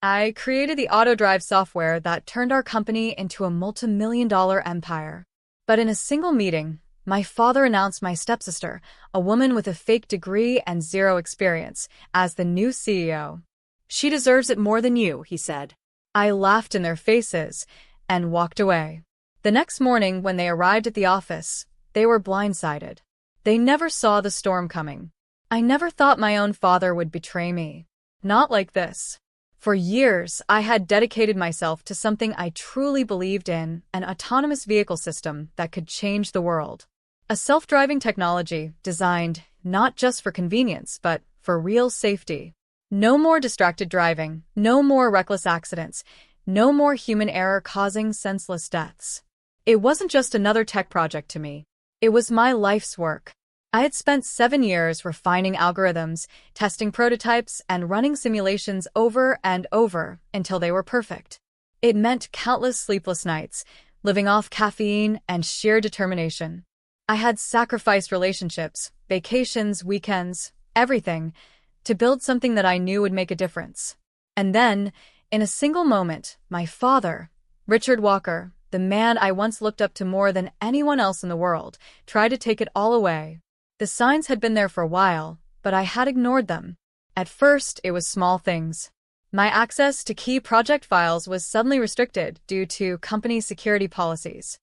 I created the auto-drive software that turned our company into a multi-million-dollar empire. But in a single meeting, my father announced my stepsister, a woman with a fake degree and zero experience, as the new CEO. "She deserves it more than you," he said. I laughed in their faces and walked away. The next morning, when they arrived at the office, they were blindsided. They never saw the storm coming. I never thought my own father would betray me. Not like this. For years, I had dedicated myself to something I truly believed in, an autonomous vehicle system that could change the world. A self-driving technology designed not just for convenience, but for real safety. No more distracted driving, no more reckless accidents, no more human error causing senseless deaths. It wasn't just another tech project to me. It was my life's work. I had spent 7 years refining algorithms, testing prototypes, and running simulations over and over until they were perfect. It meant countless sleepless nights, living off caffeine and sheer determination. I had sacrificed relationships, vacations, weekends, everything, to build something that I knew would make a difference. And then, in a single moment, my father, Richard Walker, the man I once looked up to more than anyone else in the world, tried to take it all away. The signs had been there for a while, but I had ignored them. At first, it was small things. My access to key project files was suddenly restricted due to company security policies.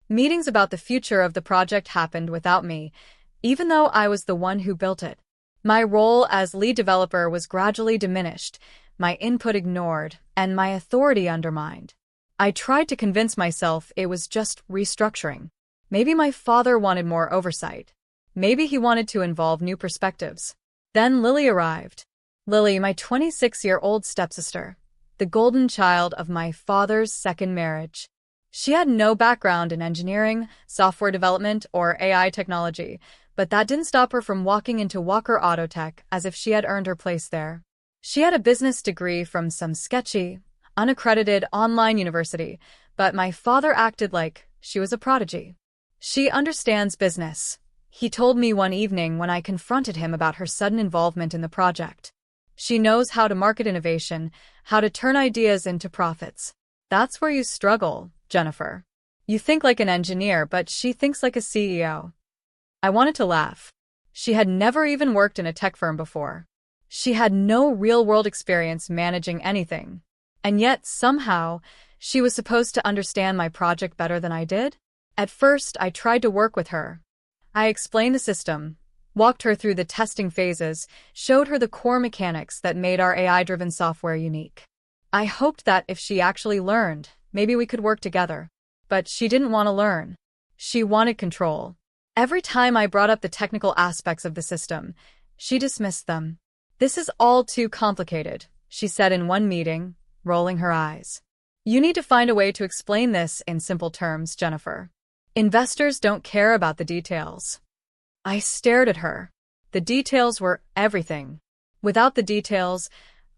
Meetings about the future of the project happened without me, even though I was the one who built it. My role as lead developer was gradually diminished, my input ignored, and my authority undermined. I tried to convince myself it was just restructuring. Maybe my father wanted more oversight. Maybe he wanted to involve new perspectives. Then Lily arrived. Lily, my 26-year-old stepsister, the golden child of my father's second marriage. She had no background in engineering, software development, or AI technology, but that didn't stop her from walking into Walker Autotech as if she had earned her place there. She had a business degree from some sketchy, unaccredited online university, but my father acted like she was a prodigy. "She understands business," he told me one evening when I confronted him about her sudden involvement in the project. "She knows how to market innovation, how to turn ideas into profits. That's where you struggle, Jennifer. You think like an engineer, but she thinks like a CEO." I wanted to laugh. She had never even worked in a tech firm before. She had no real-world experience managing anything. And yet, somehow, she was supposed to understand my project better than I did? At first, I tried to work with her. I explained the system, walked her through the testing phases, showed her the core mechanics that made our AI-driven software unique. I hoped that if she actually learned, maybe we could work together. But she didn't want to learn. She wanted control. Every time I brought up the technical aspects of the system, she dismissed them. "This is all too complicated," she said in one meeting, rolling her eyes. "You need to find a way to explain this in simple terms, Jennifer. Investors don't care about the details." I stared at her. The details were everything. Without the details,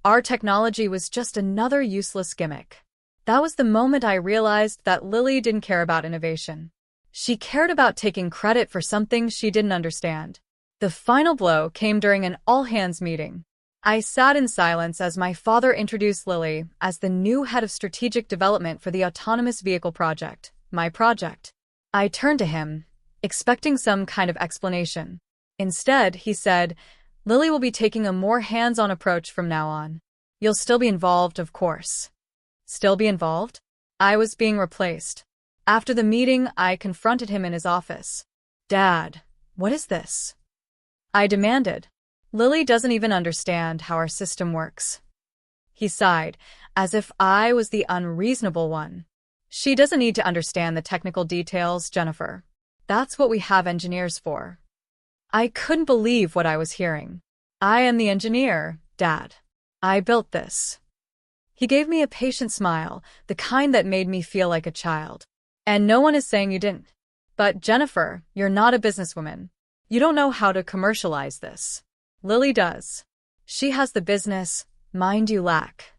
our technology was just another useless gimmick. That was the moment I realized that Lily didn't care about innovation. She cared about taking credit for something she didn't understand. The final blow came during an all-hands meeting. I sat in silence as my father introduced Lily as the new head of strategic development for the autonomous vehicle project, my project. I turned to him, expecting some kind of explanation. Instead, he said, "Lily will be taking a more hands-on approach from now on. You'll still be involved, of course." Still be involved? I was being replaced. After the meeting, I confronted him in his office. "Dad, what is this?" I demanded. "Lily doesn't even understand how our system works." He sighed, as if I was the unreasonable one. "She doesn't need to understand the technical details, Jennifer. That's what we have engineers for." I couldn't believe what I was hearing. "I am the engineer, Dad. I built this." He gave me a patient smile, the kind that made me feel like a child. "And no one is saying you didn't. But Jennifer, you're not a businesswoman. You don't know how to commercialize this. Lily does. She has the business mind you lack."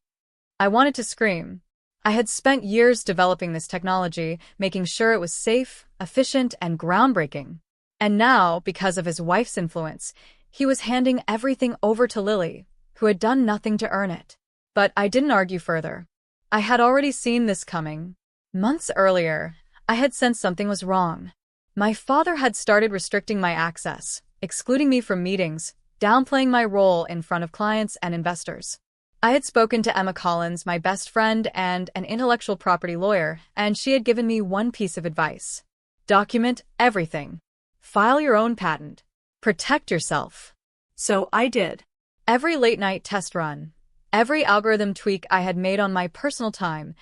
I wanted to scream. I had spent years developing this technology, making sure it was safe, efficient, and groundbreaking. And now, because of his wife's influence, he was handing everything over to Lily, who had done nothing to earn it. But I didn't argue further. I had already seen this coming. Months earlier, I had sensed something was wrong. My father had started restricting my access, excluding me from meetings, downplaying my role in front of clients and investors. I had spoken to Emma Collins, my best friend and an intellectual property lawyer, and she had given me one piece of advice. Document everything. File your own patent. Protect yourself. So I did. Every late-night test run, every algorithm tweak I had made on my personal time,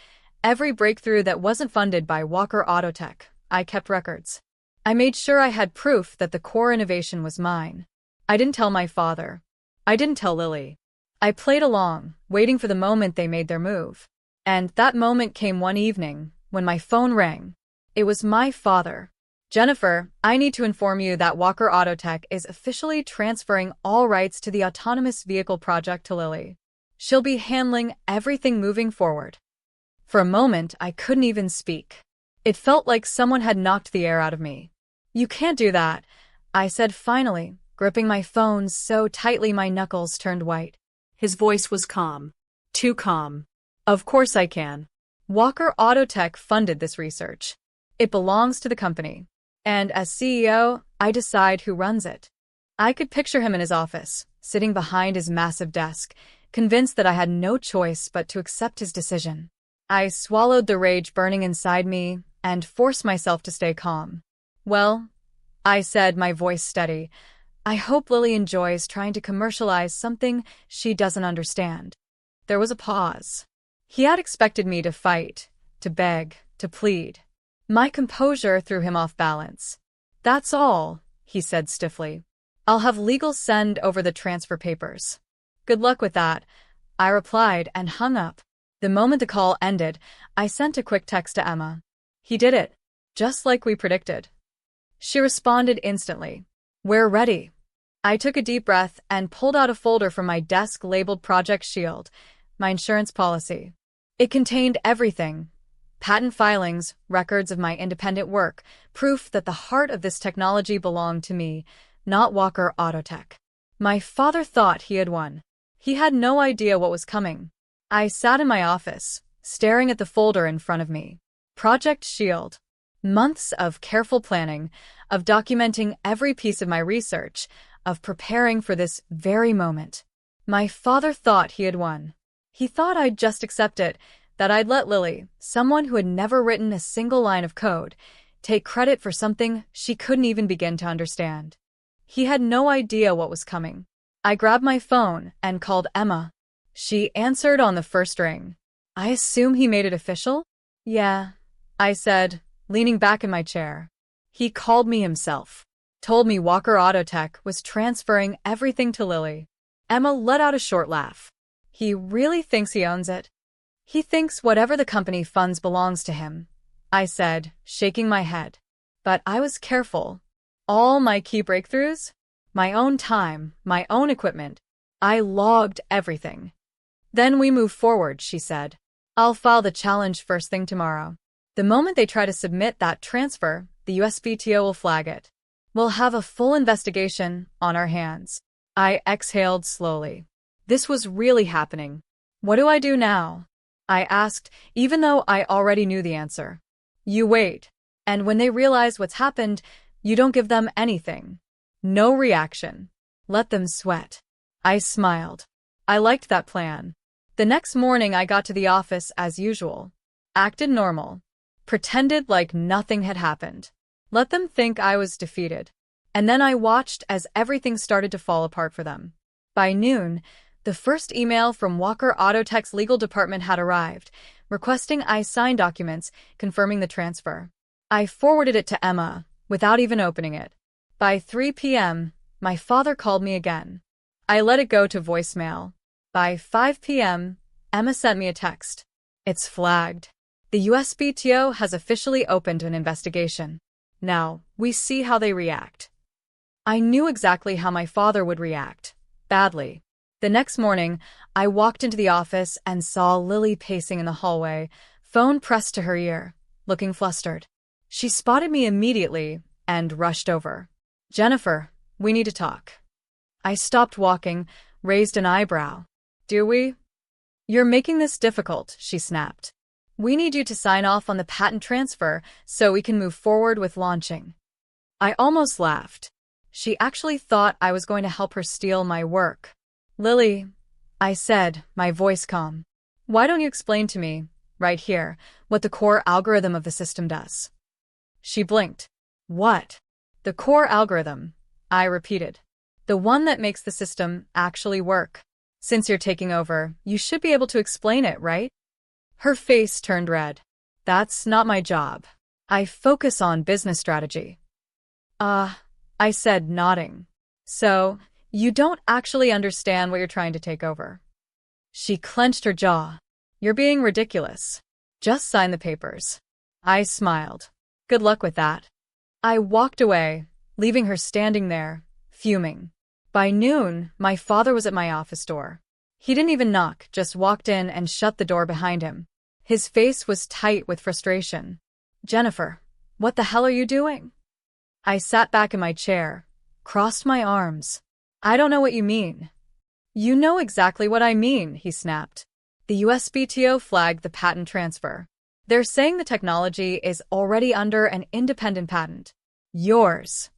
every breakthrough that wasn't funded by Walker Autotech, I kept records. I made sure I had proof that the core innovation was mine. I didn't tell my father. I didn't tell Lily. I played along, waiting for the moment they made their move. And that moment came one evening, when my phone rang. It was my father. Jennifer, I need to inform you that Walker Autotech is officially transferring all rights to the autonomous vehicle project to Lily. She'll be handling everything moving forward. For a moment, I couldn't even speak. It felt like someone had knocked the air out of me. You can't do that, I said finally, gripping my phone so tightly my knuckles turned white. His voice was calm. Too calm. Of course I can. Walker Autotech funded this research. It belongs to the company. And as CEO, I decide who runs it. I could picture him in his office, sitting behind his massive desk, convinced that I had no choice but to accept his decision. I swallowed the rage burning inside me and forced myself to stay calm. Well, I said, my voice steady, I hope Lily enjoys trying to commercialize something she doesn't understand. There was a pause. He had expected me to fight, to beg, to plead. My composure threw him off balance. That's all, he said stiffly. I'll have legal send over the transfer papers. Good luck with that, I replied and hung up. The moment the call ended, I sent a quick text to Emma. He did it, just like we predicted. She responded instantly. We're ready. I took a deep breath and pulled out a folder from my desk labeled Project Shield, my insurance policy. It contained everything. Patent filings, records of my independent work, proof that the heart of this technology belonged to me, not Walker Autotech. My father thought he had won. He had no idea what was coming. I sat in my office, staring at the folder in front of me. Project Shield. Months of careful planning, of documenting every piece of my research, of preparing for this very moment. My father thought he had won. He thought I'd just accept it, that I'd let Lily, someone who had never written a single line of code, take credit for something she couldn't even begin to understand. He had no idea what was coming. I grabbed my phone and called Emma. She answered on the first ring. I assume he made it official? Yeah, I said, leaning back in my chair. He called me himself. Told me Walker Autotech was transferring everything to Lily. Emma let out a short laugh. He really thinks he owns it. He thinks whatever the company funds belongs to him, I said, shaking my head. But I was careful. All my key breakthroughs? My own time, my own equipment. I logged everything. Then we move forward, she said. I'll file the challenge first thing tomorrow. The moment they try to submit that transfer, the USPTO will flag it. We'll have a full investigation on our hands. I exhaled slowly. This was really happening. What do I do now? I asked, even though I already knew the answer. You wait. And when they realize what's happened, you don't give them anything. No reaction. Let them sweat. I smiled. I liked that plan. The next morning I got to the office as usual. Acted normal. Pretended like nothing had happened. Let them think I was defeated. And then I watched as everything started to fall apart for them. By noon, the first email from Walker Autotech's legal department had arrived, requesting I sign documents confirming the transfer. I forwarded it to Emma, without even opening it. By 3 p.m., my father called me again. I let it go to voicemail. By 5 p.m., Emma sent me a text. It's flagged. The USPTO has officially opened an investigation. Now, we see how they react. I knew exactly how my father would react. Badly. The next morning, I walked into the office and saw Lily pacing in the hallway, phone pressed to her ear, looking flustered. She spotted me immediately and rushed over. Jennifer, we need to talk. I stopped walking, raised an eyebrow. Do we? You're making this difficult, she snapped. We need you to sign off on the patent transfer so we can move forward with launching. I almost laughed. She actually thought I was going to help her steal my work. Lily, I said, my voice calm. Why don't you explain to me, right here, what the core algorithm of the system does? She blinked. What? The core algorithm, I repeated. The one that makes the system actually work. Since you're taking over, you should be able to explain it, right? Her face turned red. That's not my job. I focus on business strategy. I said, nodding. So, you don't actually understand what you're trying to take over. She clenched her jaw. You're being ridiculous. Just sign the papers. I smiled. Good luck with that. I walked away, leaving her standing there, fuming. By noon, my father was at my office door. He didn't even knock, just walked in and shut the door behind him. His face was tight with frustration. Jennifer, what the hell are you doing? I sat back in my chair, crossed my arms. I don't know what you mean. You know exactly what I mean, he snapped. The USPTO flagged the patent transfer. They're saying the technology is already under an independent patent. Yours.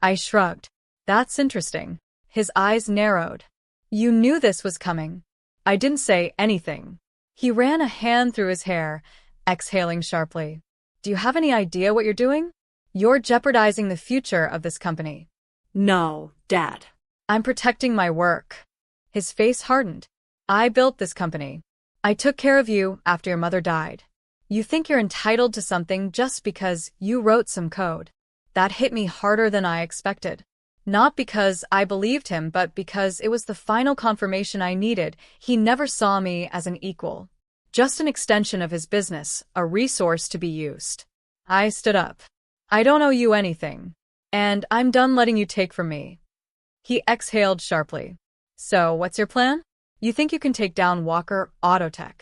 I shrugged. That's interesting. His eyes narrowed. You knew this was coming. I didn't say anything. He ran a hand through his hair, exhaling sharply. Do you have any idea what you're doing? You're jeopardizing the future of this company. No, Dad. I'm protecting my work. His face hardened. I built this company. I took care of you after your mother died. You think you're entitled to something just because you wrote some code. That hit me harder than I expected. Not because I believed him, but because it was the final confirmation I needed. He never saw me as an equal. Just an extension of his business, a resource to be used. I stood up. I don't owe you anything. And I'm done letting you take from me. He exhaled sharply. So, what's your plan? You think you can take down Walker Autotech?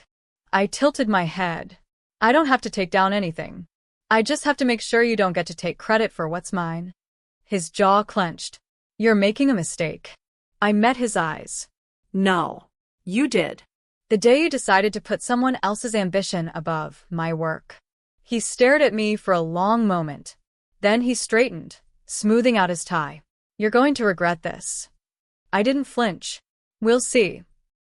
I tilted my head. I don't have to take down anything. I just have to make sure you don't get to take credit for what's mine. His jaw clenched. You're making a mistake. I met his eyes. No, you did. The day you decided to put someone else's ambition above my work. He stared at me for a long moment. Then he straightened, smoothing out his tie. You're going to regret this. I didn't flinch. We'll see.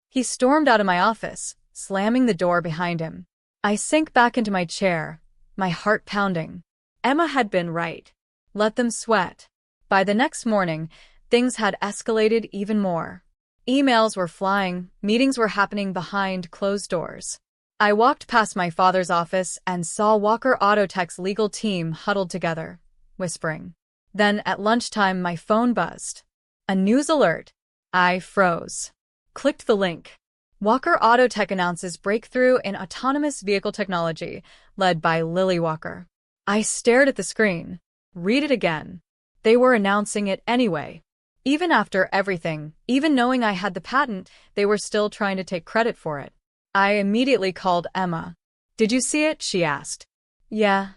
He stormed out of my office, slamming the door behind him. I sank back into my chair, my heart pounding. Emma had been right. Let them sweat. By the next morning, things had escalated even more. Emails were flying, meetings were happening behind closed doors. I walked past my father's office and saw Walker Autotech's legal team huddled together, whispering. Then, at lunchtime, my phone buzzed. A news alert. I froze. Clicked the link. Walker Autotech announces breakthrough in autonomous vehicle technology, led by Lily Walker. I stared at the screen. Read it again. They were announcing it anyway. Even after everything, even knowing I had the patent, they were still trying to take credit for it. I immediately called Emma. Did you see it? She asked. Yeah,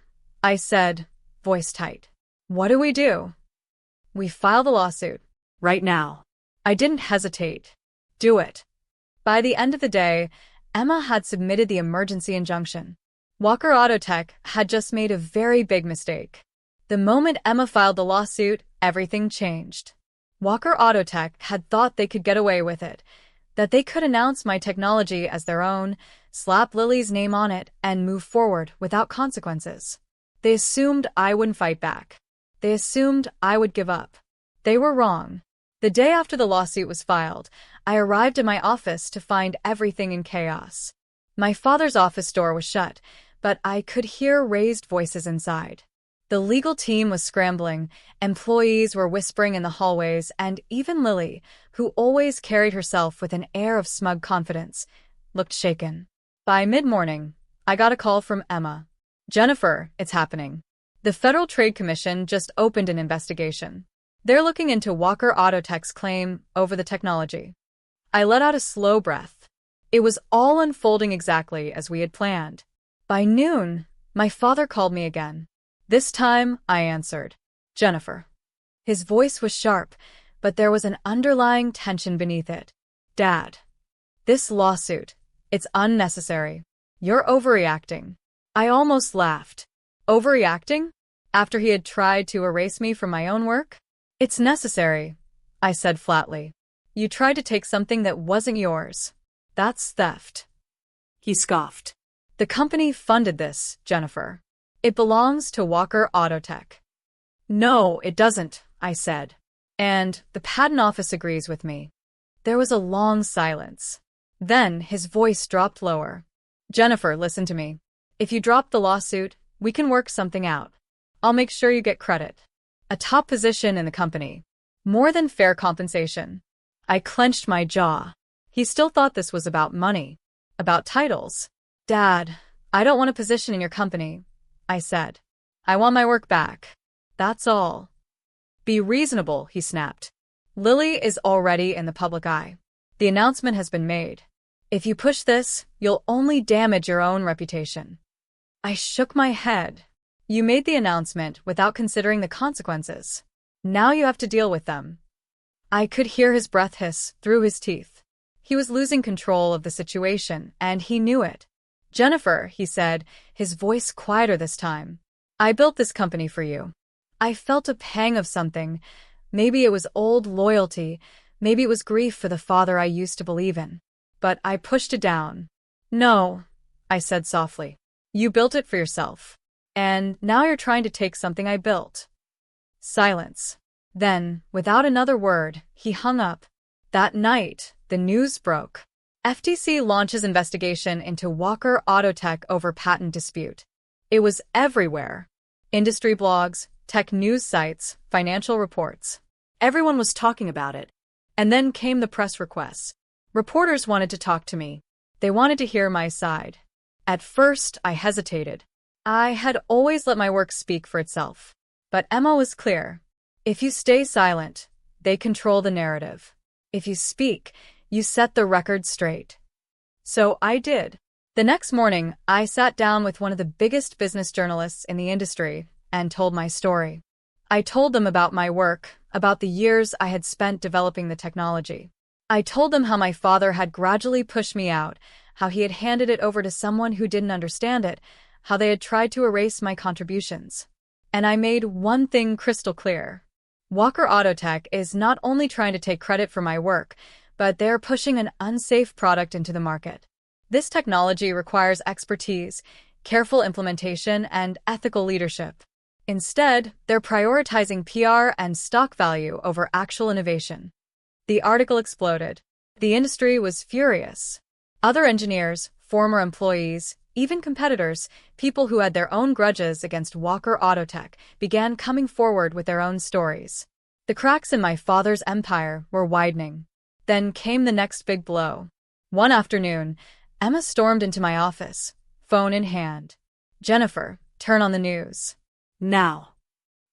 I said, voice tight. What do we do? We file the lawsuit. Right now. I didn't hesitate. Do it. By the end of the day, Emma had submitted the emergency injunction. Walker Autotech had just made a very big mistake. The moment Emma filed the lawsuit, everything changed. Walker Autotech had thought they could get away with it, that they could announce my technology as their own, slap Lily's name on it, and move forward without consequences. They assumed I wouldn't fight back. They assumed I would give up. They were wrong. The day after the lawsuit was filed, I arrived at my office to find everything in chaos. My father's office door was shut, but I could hear raised voices inside. The legal team was scrambling, employees were whispering in the hallways, and even Lily, who always carried herself with an air of smug confidence, looked shaken. By mid-morning, I got a call from Emma. Jennifer, it's happening. The Federal Trade Commission just opened an investigation. They're looking into Walker Autotech's claim over the technology. I let out a slow breath. It was all unfolding exactly as we had planned. By noon, my father called me again. This time, I answered. Jennifer. His voice was sharp, but there was an underlying tension beneath it. Dad. This lawsuit, It's unnecessary. You're overreacting. I almost laughed. Overreacting? After he had tried to erase me from my own work? It's necessary, I said flatly. You tried to take something that wasn't yours. That's theft. He scoffed. The company funded this, Jennifer. It belongs to Walker Autotech. No, it doesn't, I said. And the patent office agrees with me. There was a long silence. Then his voice dropped lower. Jennifer, listen to me. If you drop the lawsuit, we can work something out. I'll make sure you get credit. A top position in the company. More than fair compensation. I clenched my jaw. He still thought this was about money. About titles. Dad, I don't want a position in your company, I said. I want my work back. That's all. Be reasonable, he snapped. Lily is already in the public eye. The announcement has been made. If you push this, you'll only damage your own reputation. I shook my head. You made the announcement without considering the consequences. Now you have to deal with them. I could hear his breath hiss through his teeth. He was losing control of the situation, and he knew it. Jennifer, he said, his voice quieter this time. I built this company for you. I felt a pang of something. Maybe it was old loyalty. Maybe it was grief for the father I used to believe in. But I pushed it down. No, I said softly. You built it for yourself. And now you're trying to take something I built. Silence. Then, without another word, he hung up. That night, the news broke. FTC launches investigation into Walker Autotech over patent dispute. It was everywhere. Industry blogs, tech news sites, financial reports. Everyone was talking about it. And then came the press requests. Reporters wanted to talk to me. They wanted to hear my side. At first, I hesitated. I had always let my work speak for itself. But Emma was clear. If you stay silent, they control the narrative. If you speak, you set the record straight. So I did. The next morning, I sat down with one of the biggest business journalists in the industry and told my story. I told them about my work, about the years I had spent developing the technology. I told them how my father had gradually pushed me out, how he had handed it over to someone who didn't understand it, how they had tried to erase my contributions. And I made one thing crystal clear. Walker Autotech is not only trying to take credit for my work, but they're pushing an unsafe product into the market. This technology requires expertise, careful implementation, and ethical leadership. Instead, they're prioritizing PR and stock value over actual innovation. The article exploded. The industry was furious. Other engineers, former employees, even competitors, people who had their own grudges against Walker Autotech, began coming forward with their own stories. The cracks in my father's empire were widening. Then came the next big blow. One afternoon, Emma stormed into my office, phone in hand. Jennifer, turn on the news. Now.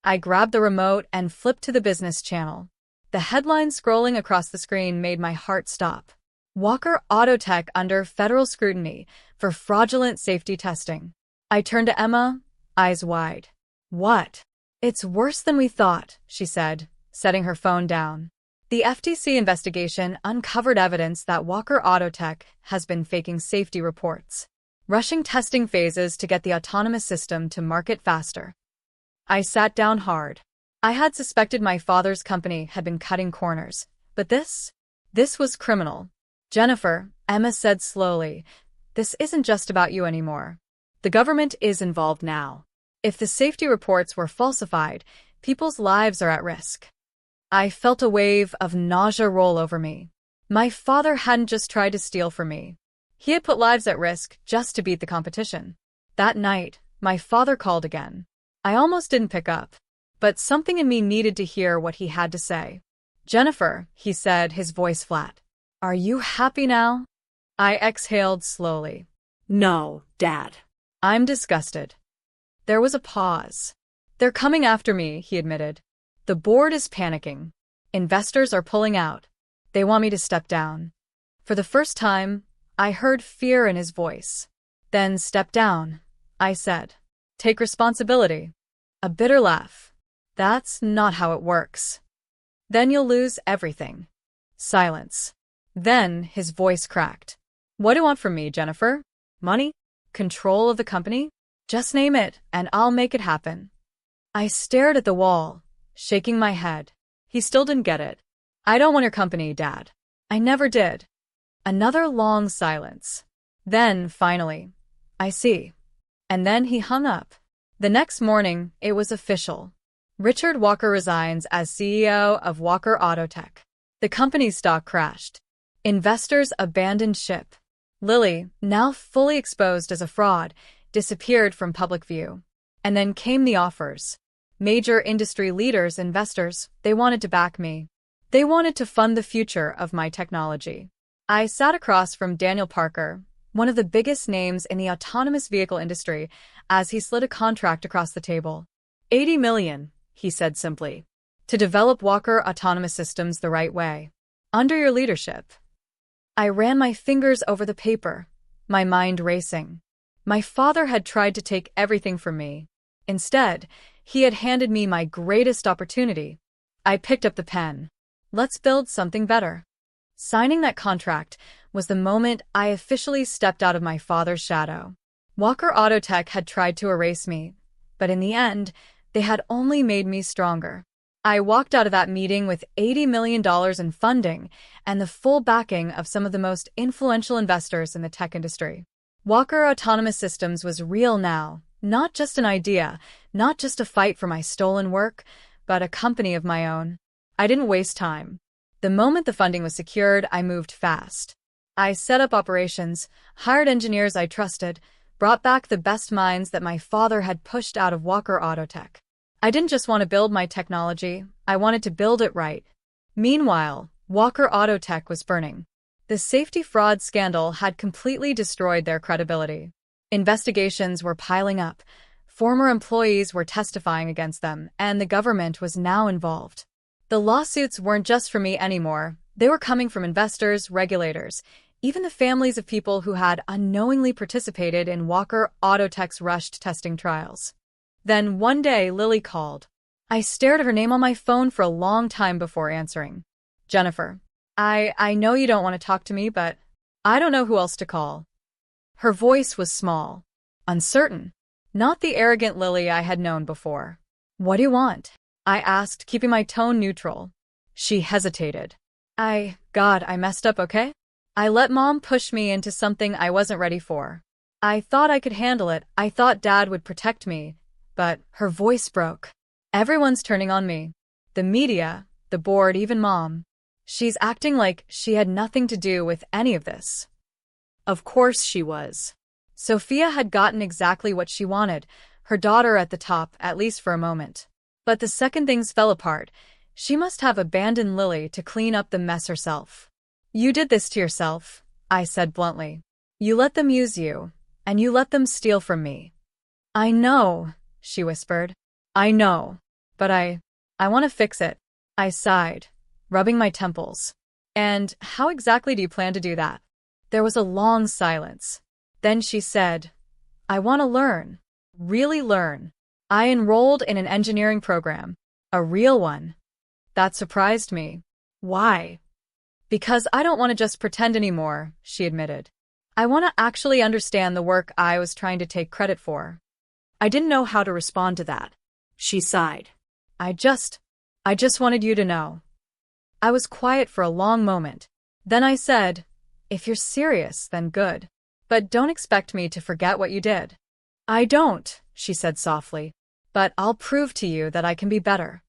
I grabbed the remote and flipped to the business channel. The headline scrolling across the screen made my heart stop. Walker Autotech under federal scrutiny for fraudulent safety testing. I turned to Emma, eyes wide. What? It's worse than we thought, she said, setting her phone down. The FTC investigation uncovered evidence that Walker Autotech has been faking safety reports, rushing testing phases to get the autonomous system to market faster. I sat down hard. I had suspected my father's company had been cutting corners, but this was criminal. Jennifer, Emma said slowly, this isn't just about you anymore. The government is involved now. If the safety reports were falsified, people's lives are at risk. I felt a wave of nausea roll over me. My father hadn't just tried to steal from me. He had put lives at risk just to beat the competition. That night, my father called again. I almost didn't pick up, but something in me needed to hear what he had to say. Jennifer, he said, his voice flat. Are you happy now? I exhaled slowly. No, Dad. I'm disgusted. There was a pause. They're coming after me, he admitted. The board is panicking. Investors are pulling out. They want me to step down. For the first time, I heard fear in his voice. Then step down, I said. Take responsibility. A bitter laugh. That's not how it works. Then you'll lose everything. Silence. Then his voice cracked. What do you want from me, Jennifer? Money? Control of the company? Just name it, and I'll make it happen. I stared at the wall, shaking my head. He still didn't get it. I don't want your company, Dad. I never did. Another long silence. Then, finally, I see. And then he hung up. The next morning, it was official. Richard Walker resigns as CEO of Walker Autotech. The company's stock crashed. Investors abandoned ship. Lily, now fully exposed as a fraud, disappeared from public view. And then came the offers. Major industry leaders, investors, they wanted to back me. They wanted to fund the future of my technology. I sat across from Daniel Parker, one of the biggest names in the autonomous vehicle industry, as he slid a contract across the table. $80 million, he said simply, to develop Walker Autonomous Systems the right way. Under your leadership. I ran my fingers over the paper, my mind racing. My father had tried to take everything from me. Instead, he had handed me my greatest opportunity. I picked up the pen. Let's build something better. Signing that contract was the moment I officially stepped out of my father's shadow. Walker Autotech had tried to erase me, but in the end, they had only made me stronger. I walked out of that meeting with $80 million in funding and the full backing of some of the most influential investors in the tech industry. Walker Autonomous Systems was real now, not just an idea, not just a fight for my stolen work, but a company of my own. I didn't waste time. The moment the funding was secured, I moved fast. I set up operations, hired engineers I trusted, brought back the best minds that my father had pushed out of Walker Autotech. I didn't just want to build my technology, I wanted to build it right. Meanwhile, Walker Autotech was burning. The safety fraud scandal had completely destroyed their credibility. Investigations were piling up, former employees were testifying against them, and the government was now involved. The lawsuits weren't just for me anymore, they were coming from investors, regulators, even the families of people who had unknowingly participated in Walker Autotech's rushed testing trials. Then one day, Lily called. I stared at her name on my phone for a long time before answering. Jennifer, I know you don't want to talk to me, but I don't know who else to call. Her voice was small, uncertain, not the arrogant Lily I had known before. What do you want? I asked, keeping my tone neutral. She hesitated. God, I messed up, okay? I let Mom push me into something I wasn't ready for. I thought I could handle it, I thought Dad would protect me, but her voice broke. Everyone's turning on me. The media, the board, even Mom. She's acting like she had nothing to do with any of this. Of course she was. Sophia had gotten exactly what she wanted, her daughter at the top, at least for a moment. But the second things fell apart, she must have abandoned Lily to clean up the mess herself. You did this to yourself, I said bluntly. You let them use you, and you let them steal from me. I know, she whispered. I know, but I want to fix it. I sighed, rubbing my temples. And how exactly do you plan to do that? There was a long silence. Then she said, I want to learn, really learn. I enrolled in an engineering program, a real one. That surprised me. Why? Because I don't want to just pretend anymore, she admitted. I want to actually understand the work I was trying to take credit for. I didn't know how to respond to that. She sighed. I just wanted you to know. I was quiet for a long moment. Then I said, if you're serious, then good. But don't expect me to forget what you did. I don't, she said softly. But I'll prove to you that I can be better.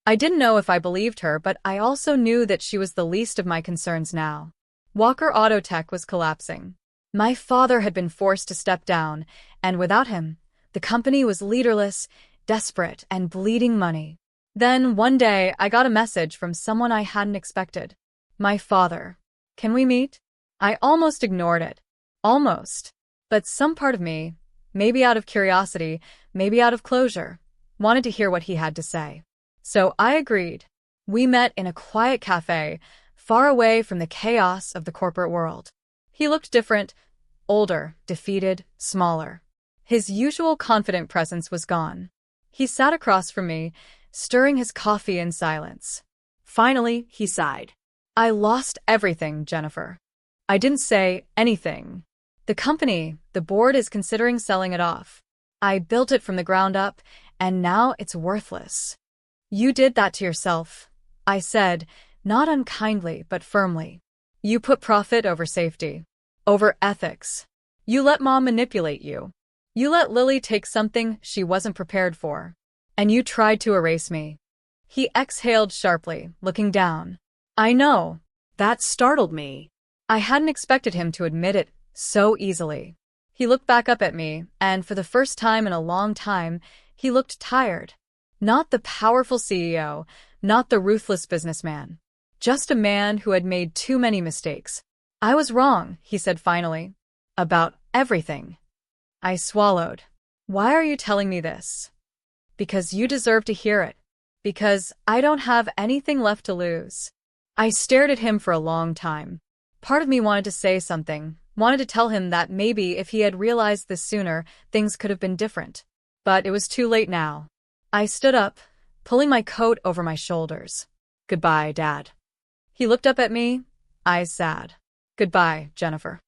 I didn't know if I believed her, but I also knew that she was the least of my concerns now. Walker Autotech was collapsing. My father had been forced to step down, and without him, the company was leaderless, desperate, and bleeding money. Then, one day, I got a message from someone I hadn't expected. My father. Can we meet? I almost ignored it. Almost. But some part of me, maybe out of curiosity, maybe out of closure, wanted to hear what he had to say. So I agreed. We met in a quiet cafe, far away from the chaos of the corporate world. He looked different, older, defeated, smaller. His usual confident presence was gone. He sat across from me, stirring his coffee in silence. Finally, he sighed. I lost everything, Jennifer. I didn't say anything. The company, the board is considering selling it off. I built it from the ground up, and now it's worthless. You did that to yourself, I said, not unkindly but firmly. You put profit over safety, over ethics. You let Mom manipulate you. You let Lily take something she wasn't prepared for. And you tried to erase me. He exhaled sharply, looking down. I know. That startled me. I hadn't expected him to admit it so easily. He looked back up at me, and for the first time in a long time, he looked tired. Not the powerful CEO, not the ruthless businessman. Just a man who had made too many mistakes. I was wrong, he said finally. About everything. I swallowed. Why are you telling me this? Because you deserve to hear it. Because I don't have anything left to lose. I stared at him for a long time. Part of me wanted to say something, wanted to tell him that maybe if he had realized this sooner, things could have been different. But it was too late now. I stood up, pulling my coat over my shoulders. Goodbye, Dad. He looked up at me, eyes sad. Goodbye, Jennifer.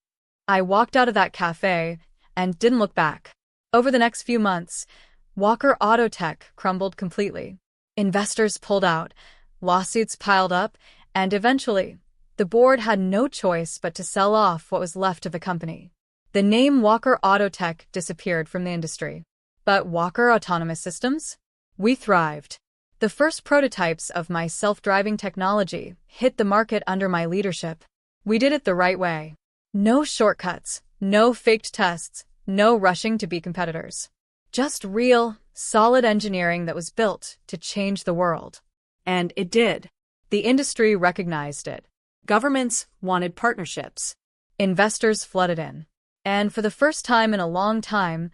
I walked out of that cafe and didn't look back. Over the next few months, Walker Auto Tech crumbled completely. Investors pulled out, lawsuits piled up, and eventually, the board had no choice but to sell off what was left of the company. The name Walker Auto Tech disappeared from the industry. But Walker Autonomous Systems? We thrived. The first prototypes of my self-driving technology hit the market under my leadership. We did it the right way. No shortcuts, no faked tests, no rushing to be competitors. Just real, solid engineering that was built to change the world. And it did. The industry recognized it. Governments wanted partnerships. Investors flooded in. And for the first time in a long time,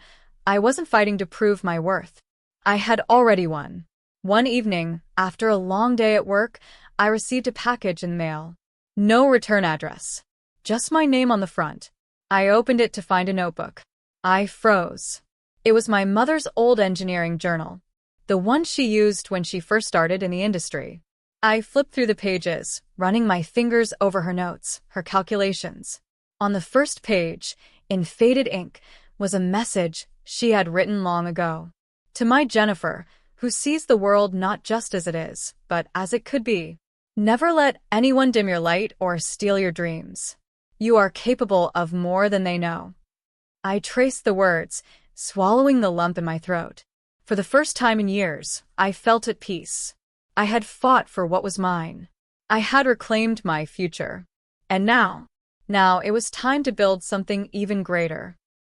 I wasn't fighting to prove my worth. I had already won. One evening, after a long day at work, I received a package in the mail. No return address. Just my name on the front. I opened it to find a notebook. I froze. It was my mother's old engineering journal, the one she used when she first started in the industry. I flipped through the pages, running my fingers over her notes, her calculations. On the first page, in faded ink, was a message she had written long ago. To my Jennifer, who sees the world not just as it is, but as it could be. Never let anyone dim your light or steal your dreams. You are capable of more than they know. I traced the words, swallowing the lump in my throat. For the first time in years, I felt at peace. I had fought for what was mine. I had reclaimed my future. And now it was time to build something even greater.